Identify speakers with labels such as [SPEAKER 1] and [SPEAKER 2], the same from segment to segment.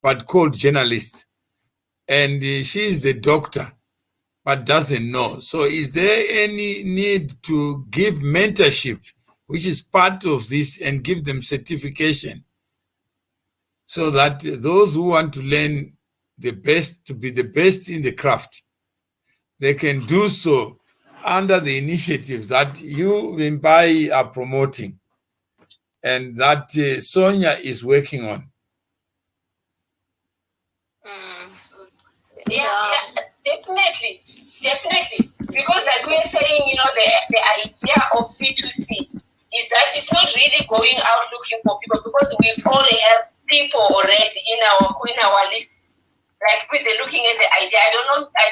[SPEAKER 1] but called journalist. And she's the doctor, but doesn't know. So is there any need to give mentorship, which is part of this, and give them certification so that those who want to learn the best, to be the best in the craft, they can do so under the initiatives that you, Wimbai, are promoting and that Sonia is working on?
[SPEAKER 2] Yeah, definitely. Because like we're saying, the idea of C2C is that it's not really going out looking for people, because we already have people already in our list. Like they're looking at the idea. I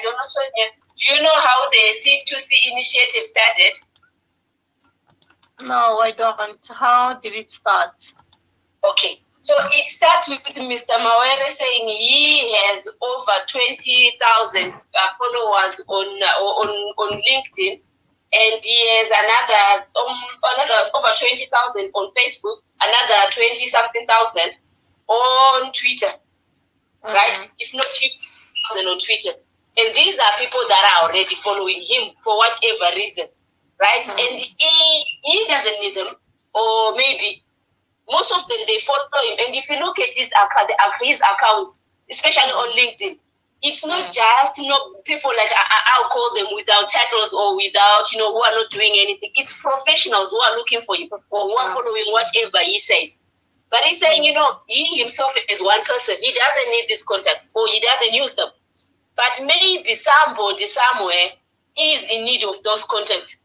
[SPEAKER 2] don't know, Sonia, do you know how the C2C initiative started?
[SPEAKER 3] No, I don't. How did it start?
[SPEAKER 2] Okay. So it starts with Mr. Mawere saying he has over 20,000 followers on LinkedIn, and he has another over 20,000 on Facebook, another 20-something thousand on Twitter, right? If not 50,000 on Twitter. And these are people that are already following him for whatever reason, right? And he doesn't need them, or maybe most of them, they follow him. And if you look at his accounts, especially on LinkedIn, it's not just people like I'll call them without titles or without, who are not doing anything. It's professionals who are looking for him or who are following whatever he says. But he's saying, he himself is one person. He doesn't need this contact, or he doesn't use them. But maybe somebody somewhere is in need of those contacts.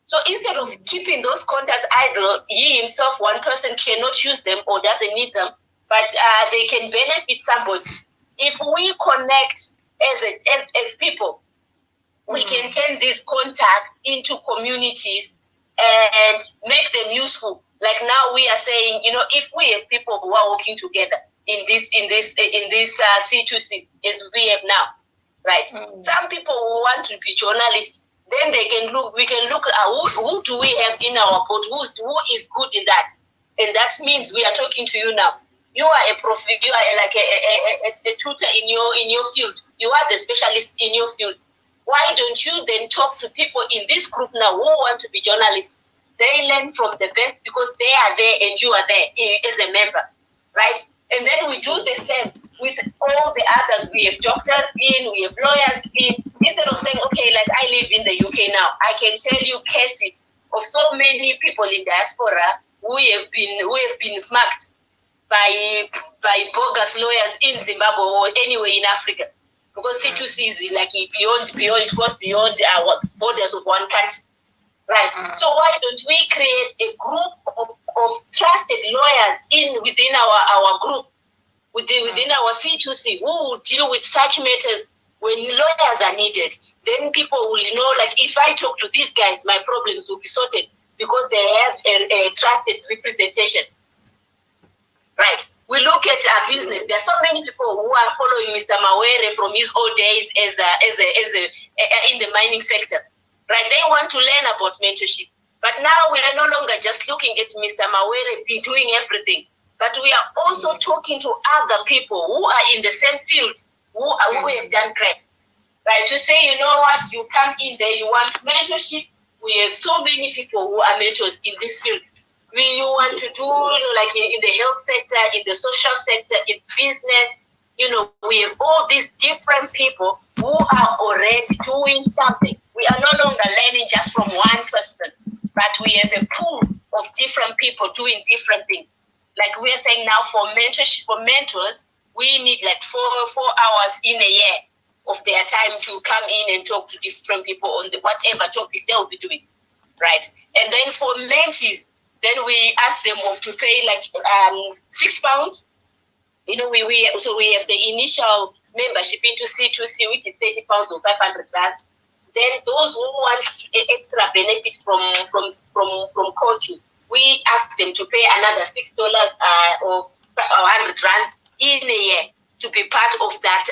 [SPEAKER 2] So instead of keeping those contacts idle, he himself, one person, cannot use them or doesn't need them, but they can benefit somebody. If we connect as people, we can turn this contact into communities and make them useful. Like now we are saying, if we have people who are working together in this C2C as we have now, right? Some people who want to be journalists, then we can look at who do we have in our board, who is good in that. And that means we are talking to you now. You are a prof, you are like a tutor in your field. You are the specialist in your field. Why don't you then talk to people in this group now who want to be journalists? They learn from the best because they are there and you are there as a member, right? And then we do the same with all the others. We have doctors in, we have lawyers in. Instead of saying, okay, like I live in the UK now, I can tell you cases of so many people in diaspora who have been smacked by bogus lawyers in Zimbabwe or anywhere in Africa. Because C2C is like it goes beyond our borders of one country. Right. So why don't we create a group of trusted lawyers within our group, within our C2C, who will deal with such matters when lawyers are needed? Then people will know, like, if I talk to these guys, my problems will be sorted because they have a trusted representation. Right. We look at our business. There are so many people who are following Mr. Mawere from his old days as in the mining sector. Right, they want to learn about mentorship. But now we are no longer just looking at Mr. Mawere doing everything, but we are also talking to other people who are in the same field, who have done great. Right, to say, you know what, you come in there, you want mentorship. We have so many people who are mentors in this field. You want to do like in the health sector, in the social sector, in business. We have all these different people who are already doing something. We are no longer learning just from one person, but we have a pool of different people doing different things. Like we are saying now, for mentors, we need like 4 hours in a year of their time to come in and talk to different people on whatever topics they will be doing, right? And then for mentees, then we ask them to pay like £6. We have the initial membership into C2C, which is £30 or 500 rands. Then those who want extra benefit from coaching, we ask them to pay another $6 or 100 rand in a year to be part of that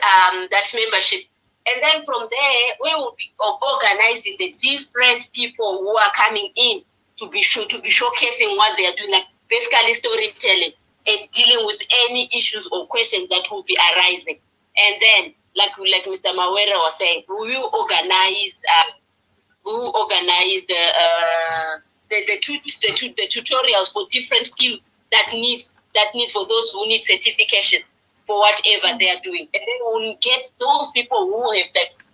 [SPEAKER 2] membership. And then from there, we will be organizing the different people who are coming in to be showcasing what they are doing, like basically storytelling. and dealing with any issues or questions that will be arising. And then, like Mr. Mawere was saying, we will organize the tutorials for different fields that needs for those who need certification for whatever they are doing. And then we'll get those people who have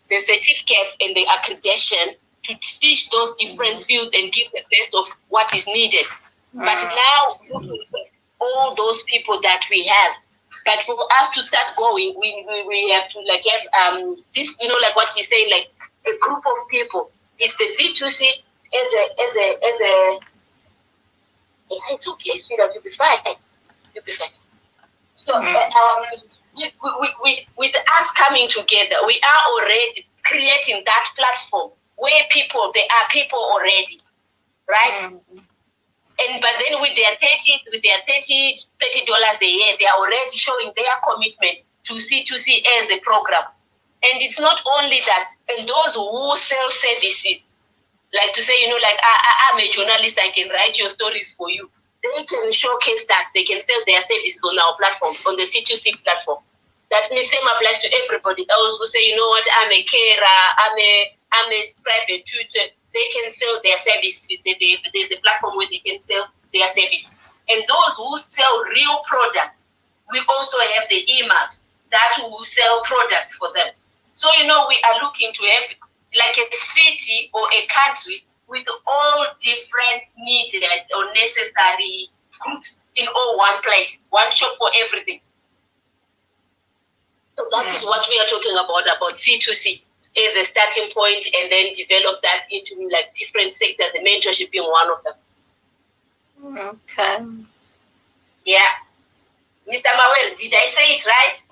[SPEAKER 2] the certificates and the accreditation to teach those different fields and give the best of what is needed. But now, looking at all those people that we have, but for us to start going, we have to have this, like what he's saying, like a group of people. It's the C2C as a it's okay, sweetheart, you'll be fine. You'll be fine. So with us coming together, we are already creating that platform where there are people already, right? But then with their $30 a year, they are already showing their commitment to C2C as a program. And it's not only that, and those who sell services, like to say, I'm a journalist, I can write your stories for you. They can showcase that. They can sell their services on our platform, on the C2C platform. That means same applies to everybody. Those who say, I'm a carer, I'm a private tutor. They can sell their services. There's a platform where they can sell their service. And those who sell real products, we also have the IMAT that will sell products for them. So, we are looking to have like a city or a country with all different needed or necessary groups in all one place, one shop for everything. So that is what we are talking about C2C as a starting point, and then develop that into like different sectors, and mentorship being one of them.
[SPEAKER 3] Okay.
[SPEAKER 2] Yeah. Mr. Mawel, did I say it right?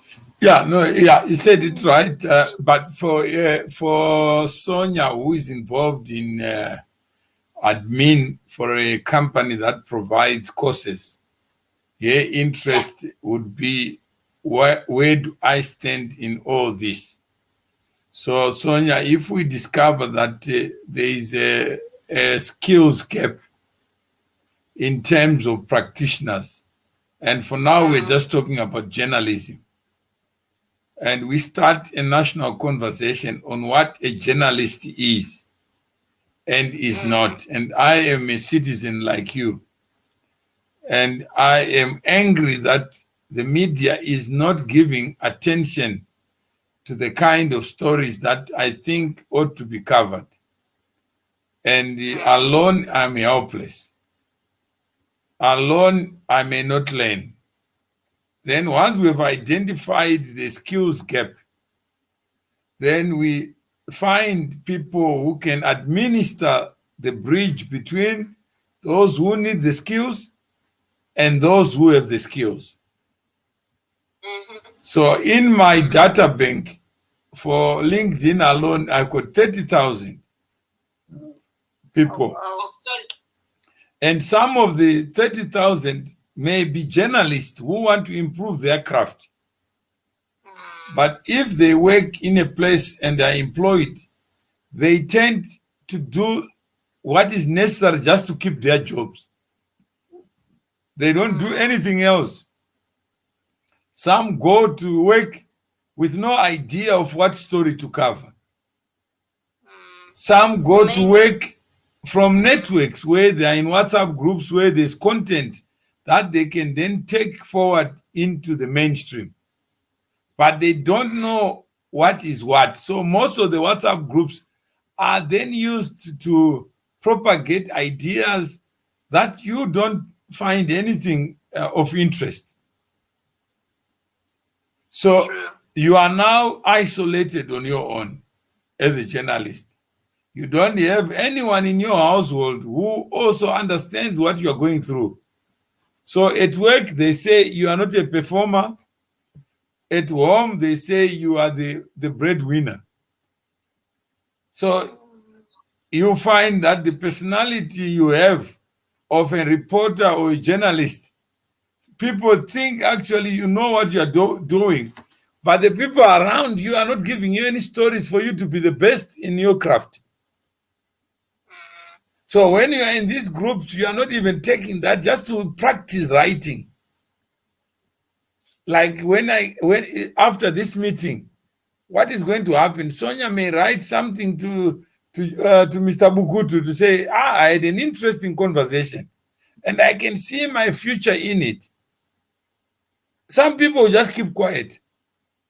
[SPEAKER 1] Yeah, you said it right. But for Sonia, who is involved in admin for a company that provides courses, her interest would be where do I stand in all this? So, Sonia, if we discover that there is a skills gap in terms of practitioners, and for now we're just talking about journalism, and we start a national conversation on what a journalist is and is not. And I am a citizen like you, and I am angry that the media is not giving attention to the kind of stories that I think ought to be covered. And alone, I'm helpless. Alone, I may not learn. Then once we've identified the skills gap, then we find people who can administer the bridge between those who need the skills and those who have the skills. So in my data bank for LinkedIn alone, I got 30,000 people. And some of the 30,000 may be journalists who want to improve their craft. But if they work in a place and are employed, they tend to do what is necessary just to keep their jobs. They don't do anything else. Some go to work with no idea of what story to cover. Some go to work from networks where they are in WhatsApp groups where there's content that they can then take forward into the mainstream. But they don't know what is what. So most of the WhatsApp groups are then used to propagate ideas that you don't find anything of interest. So you are now isolated on your own as a journalist. You don't have anyone in your household who also understands what you are going through. So at work, they say you are not a performer. At home, they say you are the breadwinner. So you find that the personality you have of a reporter or a journalist, people think actually you know what you are doing, but the people around you are not giving you any stories for you to be the best in your craft. So when you are in these groups, you are not even taking that just to practice writing. Like when after this meeting, what is going to happen? Sonia may write something to Mr. Bukutu to say, I had an interesting conversation, and I can see my future in it. Some people just keep quiet.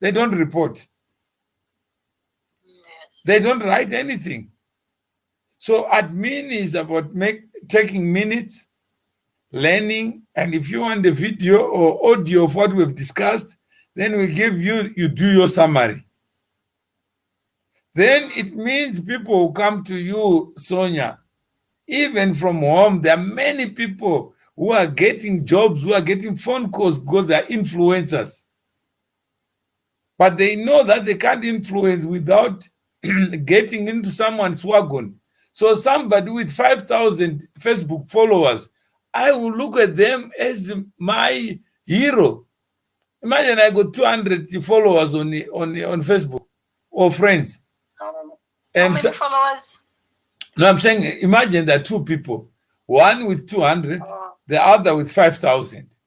[SPEAKER 1] They don't report.
[SPEAKER 3] Yes.
[SPEAKER 1] They don't write anything. So admin is about taking minutes, learning, and if you want the video or audio of what we've discussed, then we give you do your summary. Then it means people who come to you, Sonia, even from home. There are many people who are getting jobs, who are getting phone calls because they are influencers. But they know that they can't influence without getting into someone's wagon. So somebody with 5,000 Facebook followers, I will look at them as my hero. Imagine I got 200 followers on Facebook or friends.
[SPEAKER 3] How
[SPEAKER 1] And
[SPEAKER 3] many followers?
[SPEAKER 1] no, I'm saying, imagine there are two people, one with 200, the other with 5,000.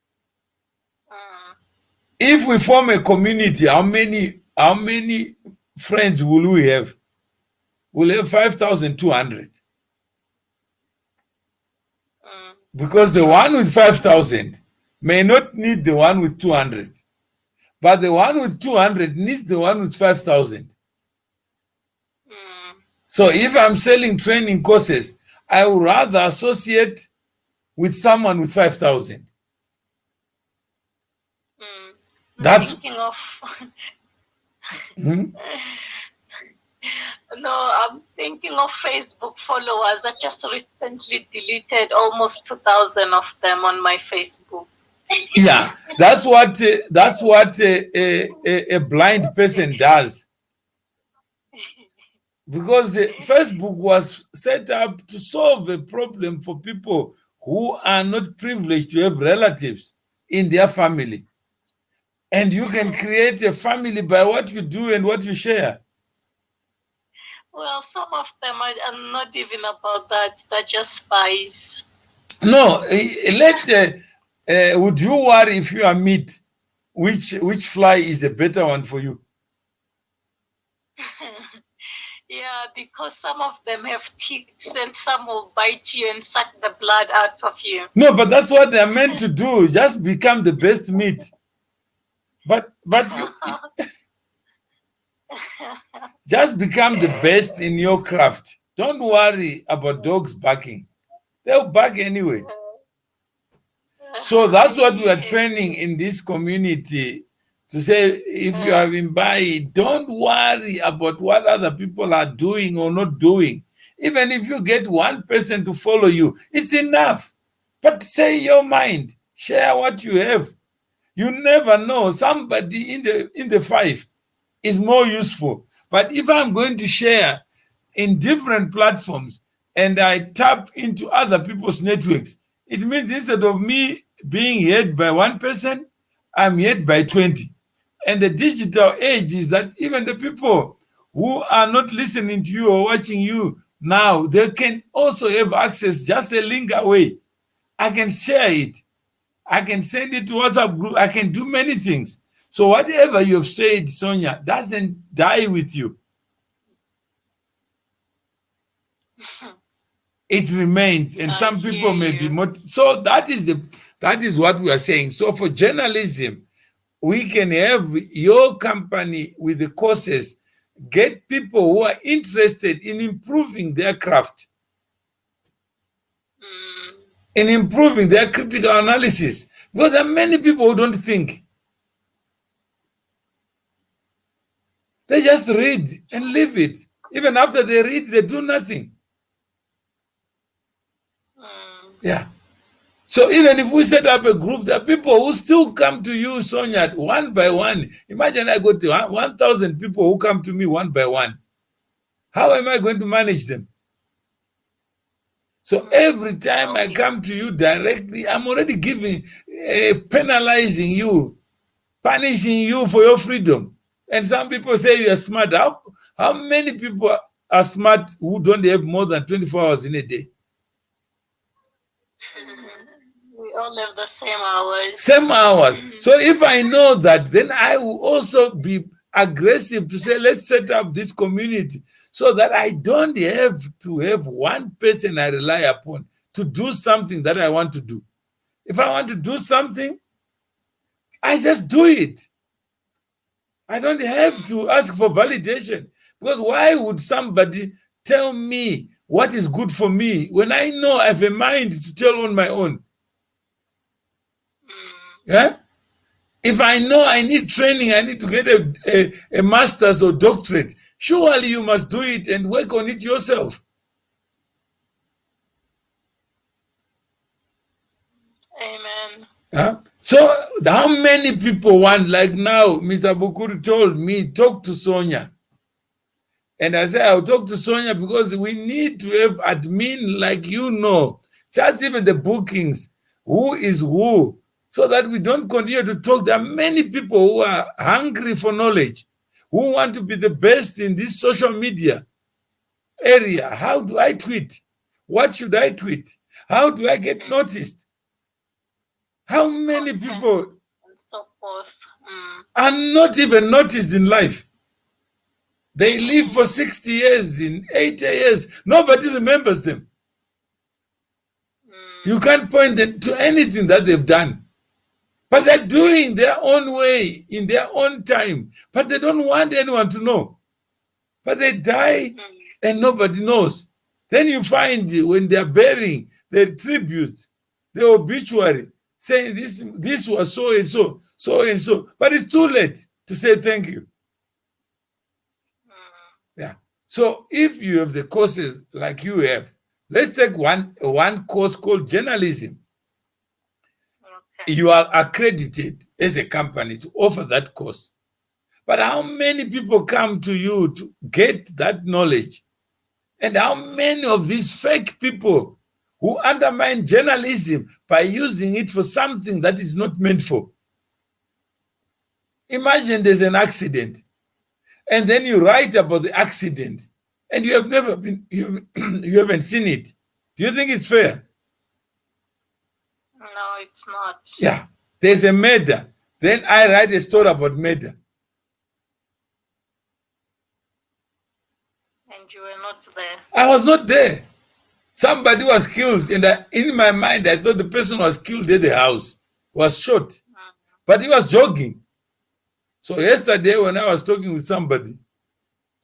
[SPEAKER 1] If we form a community, how many friends will we have? We'll have 5,200. Because the one with 5,000 may not need the one with 200, but the one with 200 needs the one with 5,000. So if I'm selling training courses, I would rather associate with someone with 5,000. That's
[SPEAKER 3] thinking of.
[SPEAKER 1] Hmm?
[SPEAKER 3] No, I'm thinking of Facebook followers. I just recently deleted almost 2,000 of them on my Facebook.
[SPEAKER 1] Yeah, that's what a blind person does. Because Facebook was set up to solve a problem for people who are not privileged to have relatives in their family. And you can create a family by what you do and what you share.
[SPEAKER 3] Well, some of them are not even about that. They're just spies.
[SPEAKER 1] No, would you worry if you are meat, which fly is a better one for you?
[SPEAKER 3] Yeah, because some of them have teeth and some will bite you and suck the blood out of you.
[SPEAKER 1] No, but that's what they're meant to do. Just become the best meat. But you just become the best in your craft. Don't worry about dogs barking. They'll bark anyway. So that's what we are training in this community, to say, if you are in Bai, don't worry about what other people are doing or not doing. Even if you get one person to follow you, it's enough. But say your mind, share what you have. You never know, somebody in the five is more useful. But if I'm going to share in different platforms and I tap into other people's networks, it means instead of me being heard by one person, I'm heard by 20. And the digital age is that even the people who are not listening to you or watching you now, they can also have access just a link away. I can share it. I can send it to WhatsApp group. I can do many things. So whatever you have said, Sonia, doesn't die with you. It remains, and some people may be more. So that is what we are saying. So for journalism, we can have your company with the courses, get people who are interested in improving their craft, in improving their critical analysis. Because there are many people who don't think. They just read and leave it. Even after they read, they do nothing. Yeah. So even if we set up a group, there are people who still come to you, Sonia, one by one. Imagine I got 1,000 people who come to me one by one. How am I going to manage them? So every time I come to you directly, I'm already penalizing you, punishing you for your freedom. And some people say you are smart. How many people are smart who don't have more than 24 hours in a day?
[SPEAKER 3] We We all have the same hours.
[SPEAKER 1] Same hours. So if I know that, then I will also be aggressive to say, let's set up this community so that I don't have to have one person I rely upon to do something that I want to do. If I want to do something, I just do it. I don't have to ask for validation, because why would somebody tell me what is good for me when I know I have a mind to tell on my own? Yeah? If I know I need training, I need to get a master's or doctorate, surely you must do it and work on it yourself.
[SPEAKER 3] Amen.
[SPEAKER 1] Yeah? So how many people want, like now, Mr. Bukuru told me, talk to Sonia. And I said, I'll talk to Sonia because we need to have admin like you know, just even the bookings, who is who, so that we don't continue to talk. There are many people who are hungry for knowledge, who want to be the best in this social media area. How do I tweet? What should I tweet? How do I get noticed? How many people
[SPEAKER 3] And so forth.
[SPEAKER 1] are not even noticed in life? They live for 60 years, in 80 years. Nobody remembers them. You can't point them to anything that they've done. But they're doing their own way, in their own time. But they don't want anyone to know. But they die and nobody knows. Then you find when they're burying the tribute, the obituary, saying this was so and so, so and so. But it's too late to say thank you. Yeah. So if you have the courses like you have, let's take one course called journalism.
[SPEAKER 3] Okay.
[SPEAKER 1] You are accredited as a company to offer that course. But how many people come to you to get that knowledge? And how many of these fake people who undermine journalism by using it for something that is not meant for? Imagine there's an accident, and then you write about the accident, and you have never been, you haven't seen it. Do you think it's fair?
[SPEAKER 3] No, it's not.
[SPEAKER 1] Yeah. There's a murder. Then I write a story about murder.
[SPEAKER 3] And you were not there.
[SPEAKER 1] I was not there. Somebody was killed, and in my mind, I thought the person was killed at the house, was shot, but he was jogging. So yesterday, when I was talking with somebody,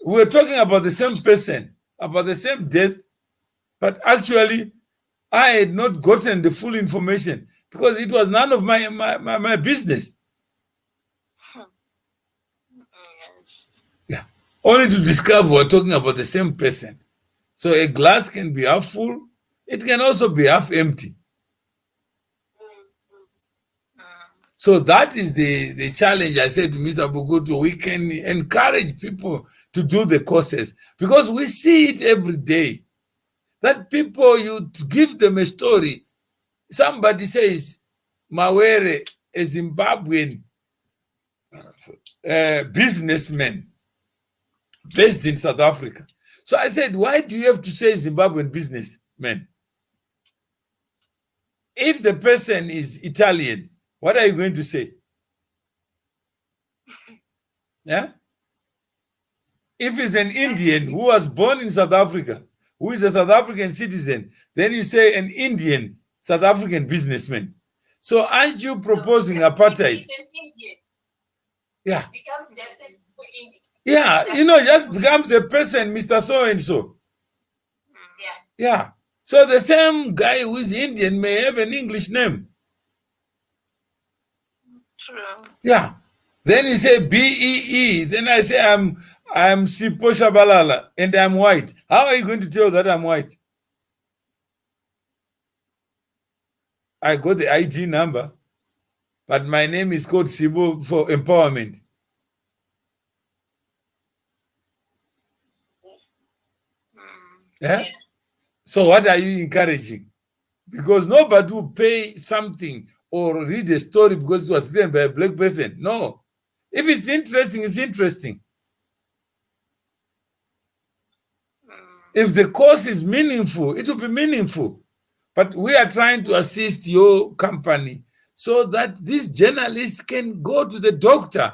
[SPEAKER 1] we were talking about the same person, about the same death, but actually, I had not gotten the full information because it was none of my business.
[SPEAKER 3] Yes.
[SPEAKER 1] Yeah. Only to discover we're talking about the same person. So a glass can be half full, it can also be half empty. So that is the challenge. I said to Mr. Bugutu, we can encourage people to do the courses because we see it every day. That people, you give them a story. Somebody says, Mawere, a Zimbabwean businessman based in South Africa. So I said, why do you have to say Zimbabwean businessman? If the person is Italian, what are you going to say? Yeah? If it's an Indian who was born in South Africa, who is a South African citizen, then you say an Indian South African businessman. So aren't you proposing apartheid?
[SPEAKER 2] It's an Indian.
[SPEAKER 1] Yeah.
[SPEAKER 2] Becomes justice for Indian.
[SPEAKER 1] Yeah, you know, just becomes a person, Mr. So-and-so.
[SPEAKER 2] Yeah.
[SPEAKER 1] Yeah. So the same guy who is Indian may have an English name.
[SPEAKER 3] True.
[SPEAKER 1] Yeah. Then you say BEE. Then I say I'm Sipho Shabalala and I'm white. How are you going to tell that I'm white? I got the ID number, but my name is called Sibo for empowerment. Yeah? So what are you encouraging? Because nobody will pay something or read a story because it was written by a black person. No. If it's interesting, it's interesting. If the course is meaningful, it will be meaningful. But we are trying to assist your company so that these journalists can go to the doctor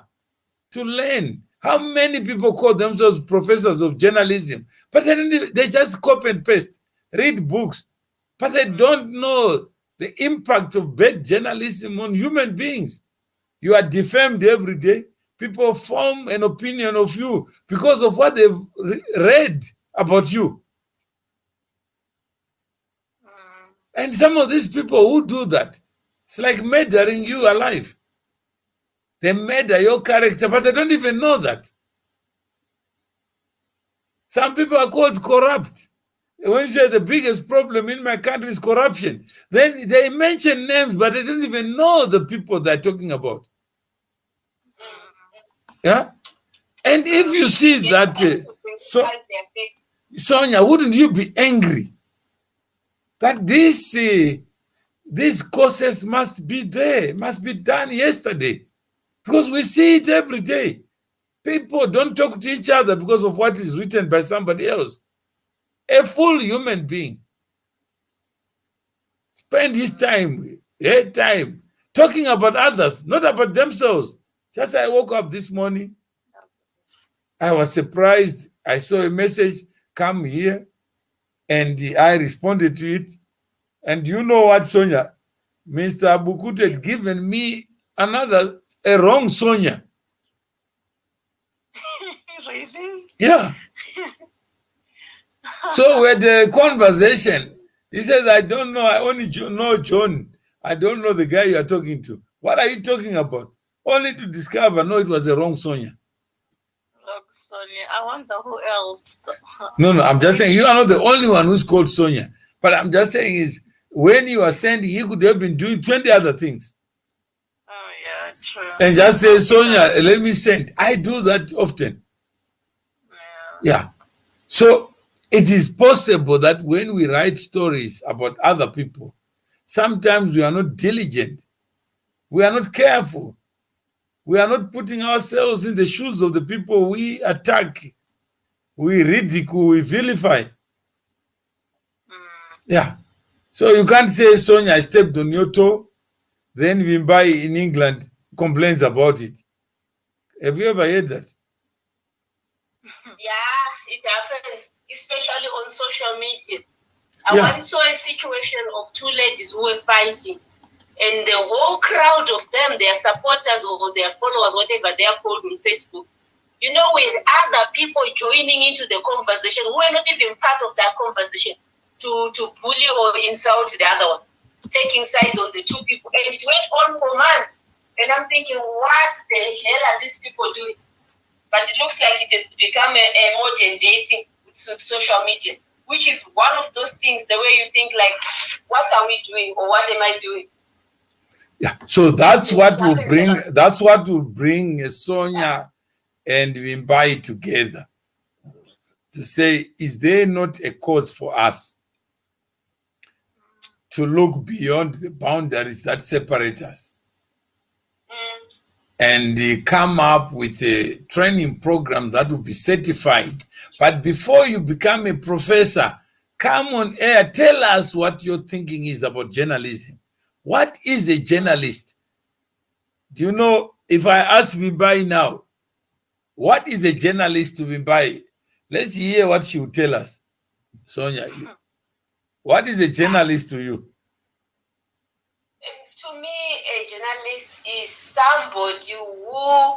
[SPEAKER 1] to learn. How many people call themselves professors of journalism, but they just copy and paste, read books, but they don't know the impact of bad journalism on human beings. You are defamed every day. People form an opinion of you because of what they've read about you. And some of these people who do that, it's like murdering you alive. They murder your character, but they don't even know that. Some people are called corrupt. When you say the biggest problem in my country is corruption, then they mention names, but they don't even know the people they're talking about. Yeah? And if you see that, Sonia, wouldn't you be angry that these courses must be there, must be done yesterday? Because we see it every day. People don't talk to each other because of what is written by somebody else. A full human being spend his time, her time, talking about others, not about themselves. Just I woke up this morning, I was surprised. I saw a message come here, and I responded to it. And you know what, Sonia? Mr. Abukut had given me a wrong Sonia.
[SPEAKER 3] Really?
[SPEAKER 1] Yeah. So with the conversation, he says, I don't know, I only know John. I don't know the guy you are talking to. What are you talking about? Only to discover, no, it was a wrong Sonia.
[SPEAKER 3] Wrong Sonia. I wonder who else.
[SPEAKER 1] No, I'm just saying, you are not the only one who's called Sonia. But I'm just saying is, when you are sending, he could have been doing 20 other things.
[SPEAKER 3] Oh, yeah, true.
[SPEAKER 1] And just say, Sonia, let me send. I do that often. Yeah. So it is possible that when we write stories about other people, sometimes we are not diligent. We are not careful. We are not putting ourselves in the shoes of the people we attack, we ridicule, we vilify. Yeah. So you can't say, Sonia, I stepped on your toe, then Wimbai in England complains about it. Have you ever heard that?
[SPEAKER 2] Yeah, it happens, especially on social media. I once saw a situation of two ladies who were fighting, and the whole crowd of them, their supporters or their followers, whatever they are called on Facebook, you know, with other people joining into the conversation who were not even part of that conversation to bully or insult the other one, taking sides on the two people. And it went on for months. And I'm thinking, what the hell are these people doing? But it looks like it has become a modern day thing with social media, which is one of those things, the way you think, like, what are we doing or what am I doing?
[SPEAKER 1] Yeah, so that's what will bring Sonia and Wimbai together to say, is there not a cause for us to look beyond the boundaries that separate us and come up with a training program that will be certified? But before you become a professor, come on air, tell us what your thinking is about journalism. What is a journalist? Do you know, if I ask Wimbai now, what is a journalist to Wimbai? Let's hear what she will tell us. Sonia, what is a journalist to you?
[SPEAKER 2] To me, a journalist is somebody who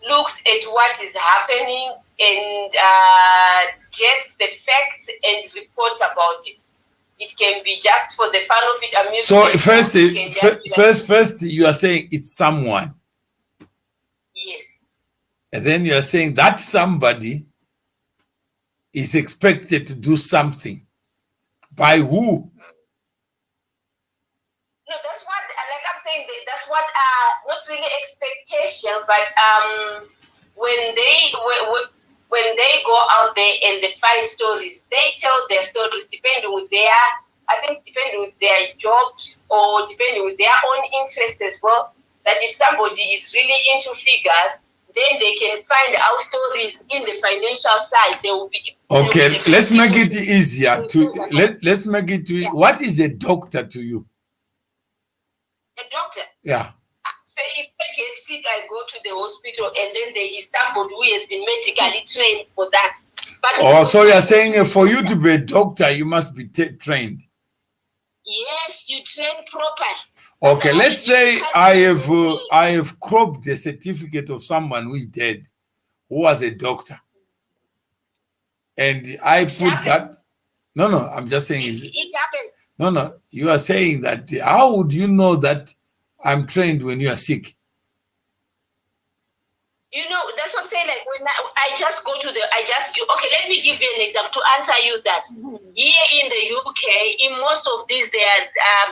[SPEAKER 2] looks at what is happening and gets the facts and reports about it. It can be just for the fun of it.
[SPEAKER 1] So first, you are saying it's someone.
[SPEAKER 2] Yes.
[SPEAKER 1] And then you are saying that somebody is expected to do something. By who?
[SPEAKER 2] No, that's what, like I'm saying, that's what, not really expectation, but when they go out there and they find stories, they tell their stories depending with their jobs or depending with their own interest as well. That if somebody is really into figures, then they can find out stories in the financial side. They will be
[SPEAKER 1] Okay, let's make it easier let's make it to what is a doctor to you?
[SPEAKER 2] A doctor.
[SPEAKER 1] Yeah.
[SPEAKER 2] If I get sick, I go to the hospital, and then there is somebody who has been medically trained for that. But
[SPEAKER 1] So you're saying for you to be a doctor, you must be trained.
[SPEAKER 2] Yes, you train properly.
[SPEAKER 1] Okay, let's say I have cropped the certificate of someone who is dead, who was a doctor, and I put that. No, I'm just saying
[SPEAKER 2] it happens.
[SPEAKER 1] No, you are saying that. How would you know that I'm trained when you are sick?
[SPEAKER 2] You know, that's what I'm saying. Like when I just go to okay, let me give you an example to answer you that. Here in the UK, in most of these,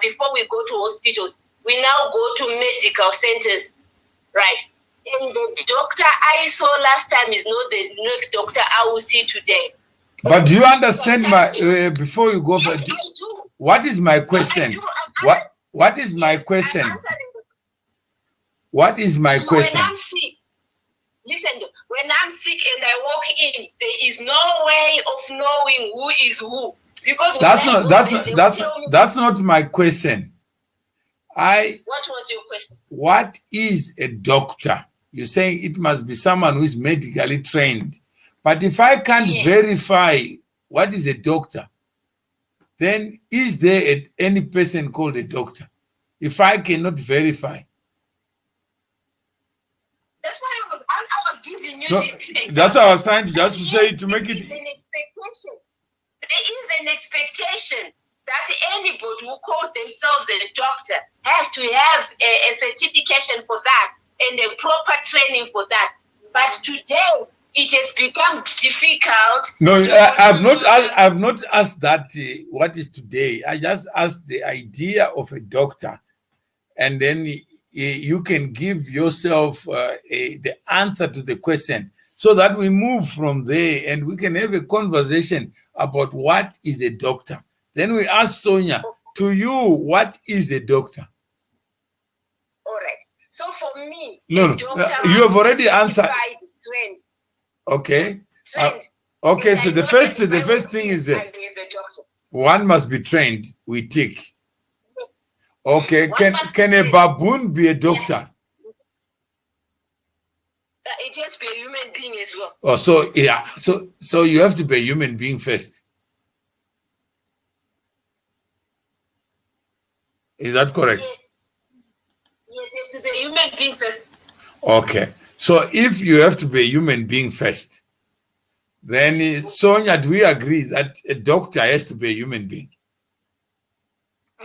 [SPEAKER 2] before we go to hospitals, we now go to medical centers, right? And the doctor I saw last time is not the next doctor I will see today.
[SPEAKER 1] But do you understand before you go?
[SPEAKER 2] Yes, I do.
[SPEAKER 1] What is my question? What is my question? What is my question?
[SPEAKER 2] When I'm sick, listen, when I'm sick and I walk in, there is no way of knowing who is who. Because
[SPEAKER 1] that's not my question.
[SPEAKER 2] What was your question?
[SPEAKER 1] What is a doctor? You're saying it must be someone who is medically trained. But if I can't verify what is a doctor, then is there any person called a doctor? If I cannot verify.
[SPEAKER 2] That's why I was giving you this example.
[SPEAKER 1] That's what I was trying to say to make it.
[SPEAKER 2] There is an expectation that anybody who calls themselves a doctor has to have a certification for that and a proper training for that. But today, it has become difficult.
[SPEAKER 1] No, I've not asked that what is today. I just asked the idea of a doctor, and then you can give yourself the answer to the question, so that we move from there and we can have a conversation about what is a doctor. Then we ask Sonia, to you, what is a doctor?
[SPEAKER 2] All right. So for me,
[SPEAKER 1] no, you have already answered.
[SPEAKER 2] Trained.
[SPEAKER 1] Okay. Okay. So the first thing is one must be trained. We tick. Okay. Can a baboon be a doctor?
[SPEAKER 2] It has to be a human being as well.
[SPEAKER 1] Oh, so yeah. So you have to be a human being first. Is that correct?
[SPEAKER 2] Yes, you have to be a human being first.
[SPEAKER 1] Okay. So if you have to be a human being first, then Sonia, do we agree that a doctor has to be a human being?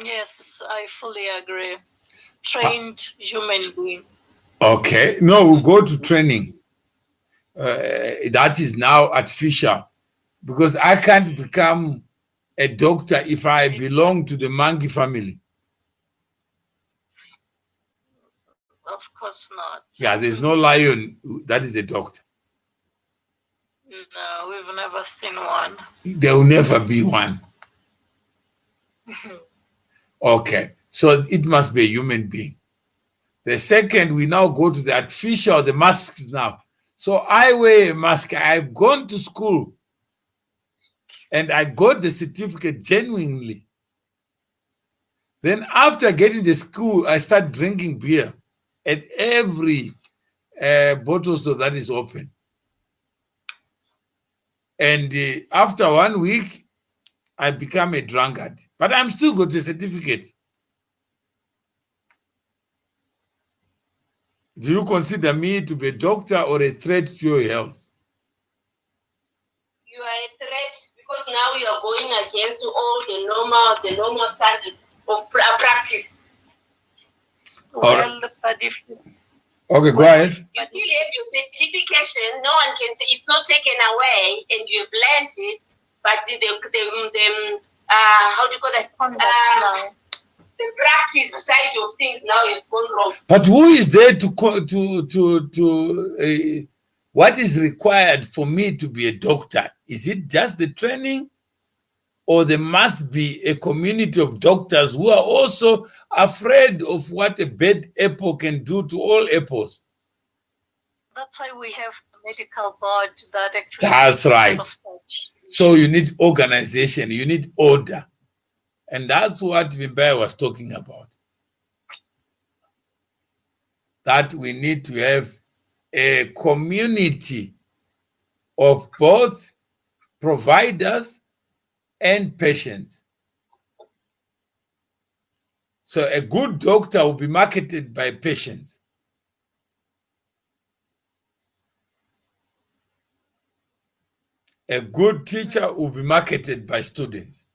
[SPEAKER 3] Yes, I fully agree. Trained human being.
[SPEAKER 1] Okay. No, we'll go to training. That is now artificial, because I can't become a doctor if I belong to the monkey family.
[SPEAKER 3] Of course not.
[SPEAKER 1] Yeah, there's no lion that is a doctor.
[SPEAKER 3] No, we've never seen one.
[SPEAKER 1] There will never be one. Okay, so it must be a human being. The second, we now go to the artificial, the masks now. So I wear a mask. I've gone to school and I got the certificate genuinely. Then after getting the school, I start drinking beer at every bottle store that is open. And after 1 week, I become a drunkard. But I'm still got a certificate. Do you consider me to be a doctor or a threat to your health?
[SPEAKER 2] You are a threat because now you are going against all the normal standards of practice.
[SPEAKER 3] Well,
[SPEAKER 1] okay, go ahead.
[SPEAKER 2] You still have your certification. No one can say it's not taken away, and you've learned it. But the how do you call that? The practice side of things now have gone wrong.
[SPEAKER 1] But who is there what is required for me to be a doctor? Is it just the training, or there must be a community of doctors who are also afraid of what a bad apple can do to all apples?
[SPEAKER 3] That's why we have the medical board that actually.
[SPEAKER 1] That's right.
[SPEAKER 3] sort of such.
[SPEAKER 1] So you need organization, you need order. And that's what Mimbai was talking about. That we need to have a community of both providers and patients. So a good doctor will be marketed by patients. A good teacher will be marketed by students.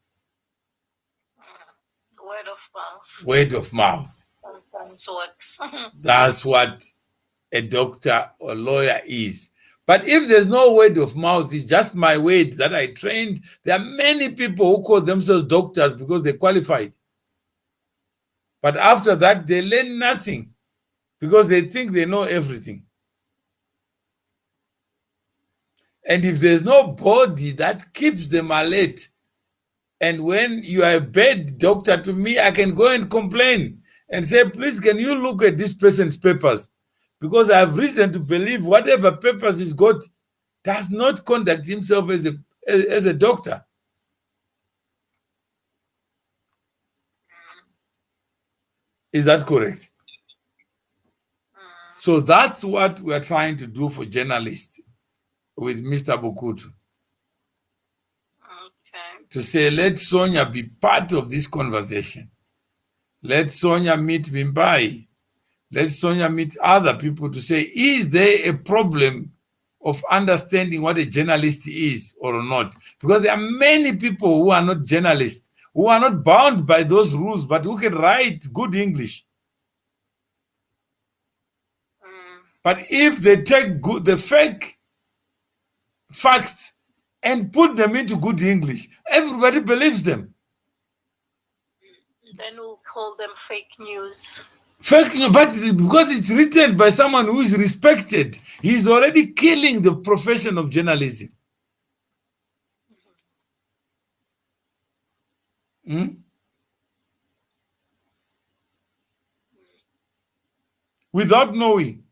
[SPEAKER 3] Word of mouth.
[SPEAKER 1] Word of mouth.
[SPEAKER 3] Sometimes works.
[SPEAKER 1] That's what a doctor or lawyer is. But if there's no word of mouth, it's just my word that I trained. There are many people who call themselves doctors because they qualified. But after that, they learn nothing because they think they know everything. And if there's no body that keeps them alert, and when you are a bad doctor to me, I can go and complain and say, please, can you look at this person's papers? Because I have reason to believe whatever papers he's got does not conduct himself as a doctor. Is that correct? So that's what we are trying to do for journalists with Mr. Bukutu.
[SPEAKER 3] Okay.
[SPEAKER 1] To say, let Sonia be part of this conversation. Let Sonia meet Mimbai. Let Sonia meet other people to say, is there a problem of understanding what a journalist is or not? Because there are many people who are not journalists, who are not bound by those rules, but who can write good English. But if they take the fake facts and put them into good English, everybody believes them.
[SPEAKER 3] Then we'll call them fake news.
[SPEAKER 1] Fake news, but because it's written by someone who is respected, he's already killing the profession of journalism. Without knowing.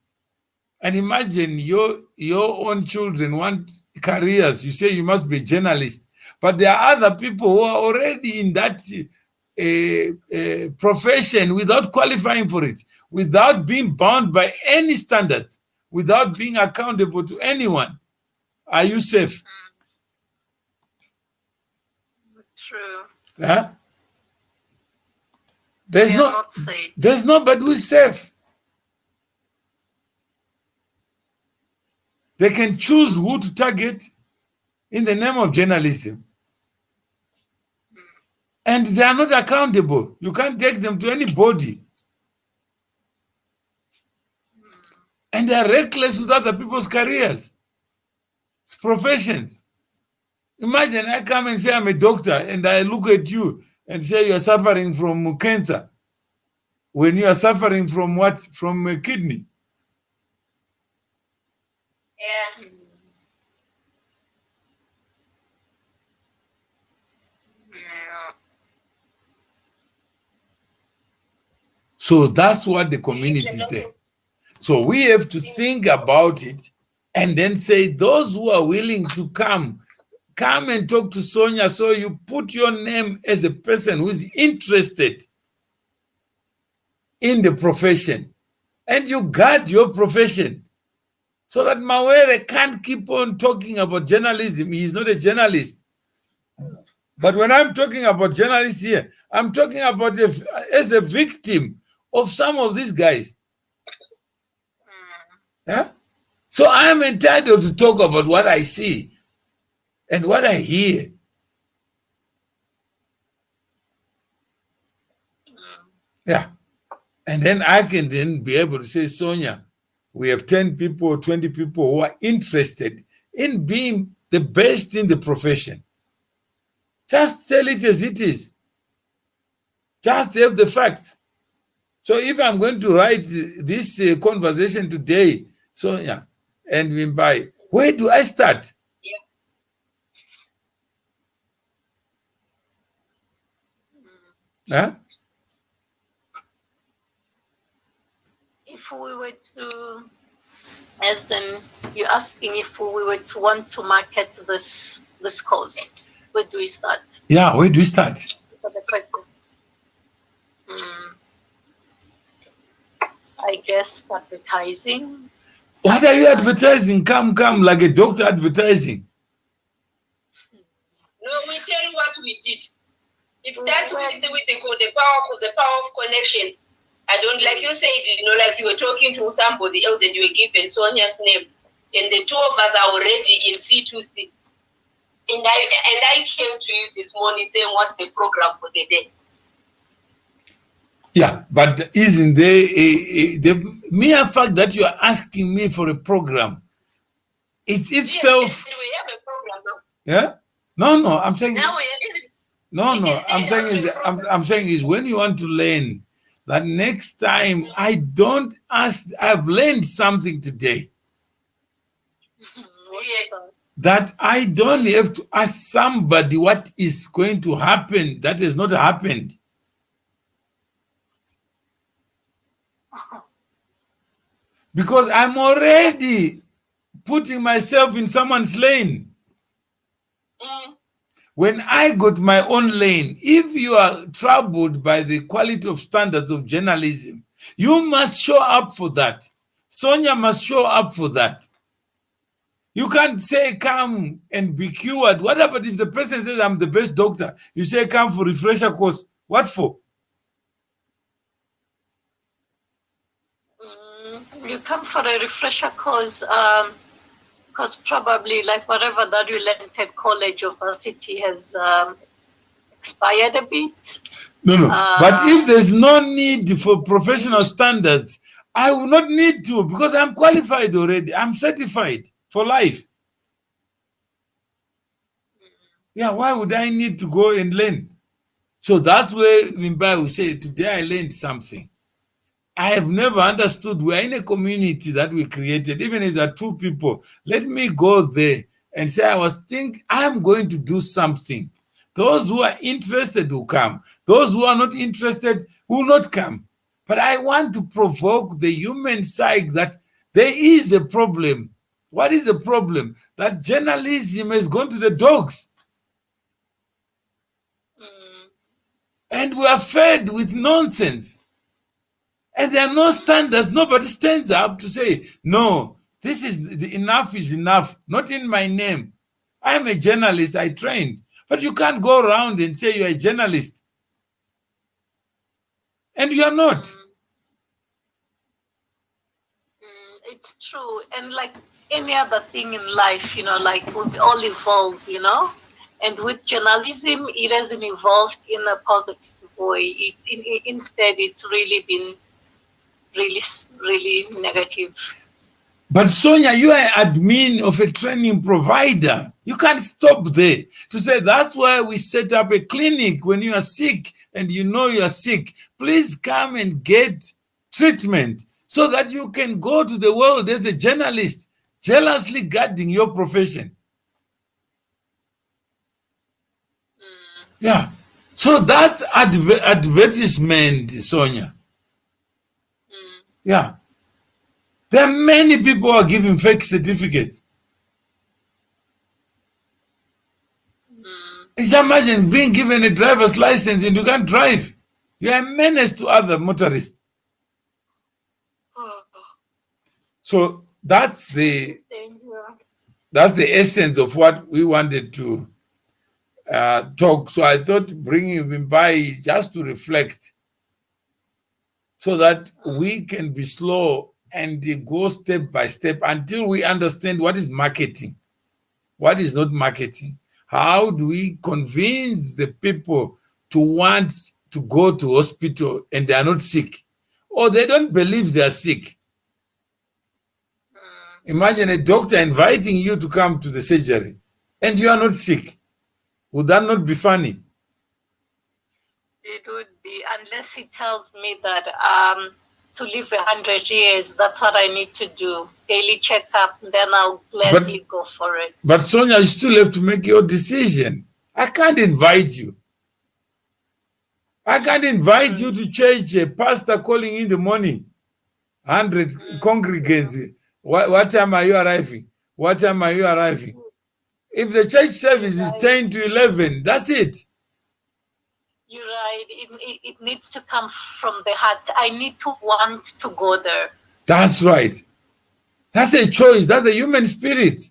[SPEAKER 1] And imagine your own children want careers. You say you must be a journalist. But there are other people who are already in that profession without qualifying for it, without being bound by any standards, without being accountable to anyone. Are you safe?
[SPEAKER 3] True.
[SPEAKER 1] Huh? There's nobody who's safe. They can choose who to target in the name of journalism. And they are not accountable. You can't take them to anybody. And they are reckless with other people's careers. It's professions. Imagine I come and say I'm a doctor and I look at you and say you're suffering from cancer when you are suffering from what? From a kidney.
[SPEAKER 2] Yeah.
[SPEAKER 1] So that's what the community is there. So we have to think about it and then say those who are willing to come and talk to Sonia. So you put your name as a person who is interested in the profession and you guard your profession so that Mawere can't keep on talking about journalism. He's not a journalist. But when I'm talking about journalists here, I'm talking about as a victim of some of these guys. Yeah? So I am entitled to talk about what I see and what I hear. Yeah. And then I can then be able to say, Sonia, we have 10 people, 20 people who are interested in being the best in the profession. Just tell it as it is. Just have the facts. So if I'm going to write this conversation today, Sonia and Mimbai, where do I start?
[SPEAKER 2] Yeah.
[SPEAKER 1] Huh?
[SPEAKER 3] If we were to As in, you're asking if we were to want to market this course, where do we start?
[SPEAKER 1] Yeah, where do we start?
[SPEAKER 3] For the question. I guess advertising.
[SPEAKER 1] What are you advertising? Come, like a doctor advertising.
[SPEAKER 2] No, we tell you what we did. It starts with the power of connections. I don't, like you said, like you were talking to somebody else and you were given Sonia's name, and the two of us are already in C2C. And I came to you this morning saying, what's the program for the day?
[SPEAKER 1] Yeah, but isn't there the mere fact that you are asking me for a program, it's itself.
[SPEAKER 2] Yes, we have a program now.
[SPEAKER 1] Yeah? No, I'm saying.
[SPEAKER 2] Now
[SPEAKER 1] I'm saying is when you want to learn, that next time I don't ask, I've learned something today.
[SPEAKER 2] Yes.
[SPEAKER 1] That I don't have to ask somebody what is going to happen that has not happened. Because I'm already putting myself in someone's lane. When I got my own lane, if you are troubled by the quality of standards of journalism, you must show up for that. Sonia must show up for that. You can't say, come and be cured. What about if the person says, I'm the best doctor? You say, come for refresher course. What for?
[SPEAKER 3] You come for a refresher course because probably like whatever that you learned at college or varsity has expired a bit.
[SPEAKER 1] No. But if there's no need for professional standards, I will not need to, because I'm qualified already. I'm certified for life. Yeah, why would I need to go and learn? So that's where Mimbai will say, today I learned something. I have never understood. We're in a community that we created, even if there are two people. Let me go there and say, I'm going to do something. Those who are interested will come. Those who are not interested will not come. But I want to provoke the human psyche that there is a problem. What is the problem? That journalism has gone to the dogs. And we are fed with nonsense. And there are no standards. Nobody stands up to say, no, this is enough is enough. Not in my name. I'm a journalist. I trained. But you can't go around and say you're a journalist. And you are not.
[SPEAKER 3] It's true. And like any other thing in life, like we all evolve, And with journalism, it hasn't evolved in a positive way. Instead, it's really been really negative.
[SPEAKER 1] But Sonia, you are admin of a training provider. You can't stop there to say that's why we set up a clinic when you are sick and you know you are sick. Please come and get treatment so that you can go to the world as a journalist, jealously guarding your profession. Yeah. So that's advertisement, Sonia. Yeah. There are many people who are giving fake certificates. Just imagine being given a driver's license and you can't drive. You are a menace to other motorists. So that's the essence of what we wanted to talk. So I thought bringing him by is just to reflect so that we can be slow and go step by step until we understand what is marketing, what is not marketing. How do we convince the people to want to go to hospital and they are not sick, or they don't believe they are sick? Imagine a doctor inviting you to come to the surgery and you are not sick. Would that not be funny?
[SPEAKER 3] It would be, unless he tells me that to live 100 years, that's what I need to do. Daily checkup, then I'll gladly go for it.
[SPEAKER 1] But Sonia, you still have to make your decision. I can't invite you. I can't invite you to church, a pastor calling in the morning, 100 congregants. What time are you arriving? What time are you arriving? If the church service is 10 to 11, that's it.
[SPEAKER 3] You're right. It needs to come from the heart. I need to want to go there.
[SPEAKER 1] That's right. That's a choice. That's the human spirit.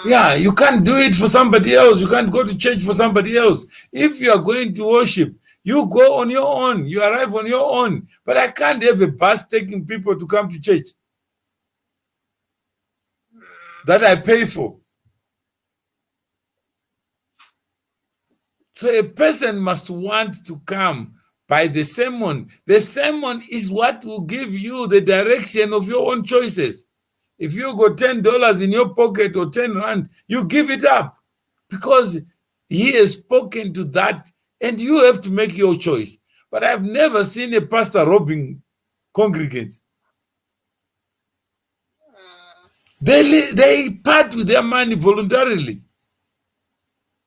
[SPEAKER 1] Yeah, you can't do it for somebody else. You can't go to church for somebody else. If you are going to worship, you go on your own. You arrive on your own. But I can't have a bus taking people to come to church that I pay for. So a person must want to come by the sermon. The sermon is what will give you the direction of your own choices. If you got $10 in your pocket or 10 rand, you give it up because he has spoken to that and you have to make your choice. But I've never seen a pastor robbing congregants. They part with their money voluntarily.